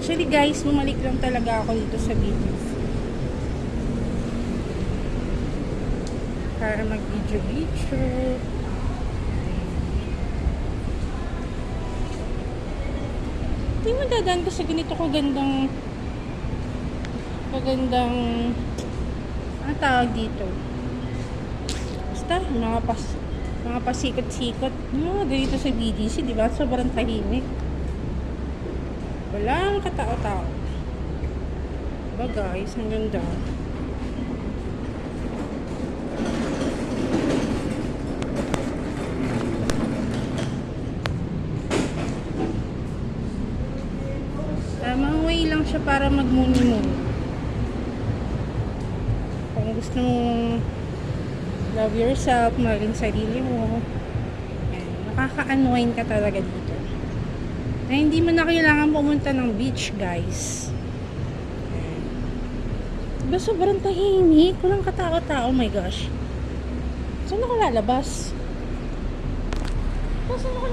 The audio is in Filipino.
Actually guys, bumalik lang talaga ako dito sa BGC para mag-video. Hindi mo dadaan ko sa ganito kagandang ang tawag dito. Basta, mga pasikot-sikot. Ganito sa BGC, di ba? Sobrang tahimik. Walang katao-tao. Diba guys, ang ganda. Tamang way lang siya para magmuni-muni. Kung gusto mong love yourself, mahalin sarili mo, nakaka-unwind ka talaga dito. Na hindi mo na kailangan pumunta ng beach, guys. Diba sobrang tahimik? Walang katao-tao, oh my gosh. Saan ako lalabas? Saan ako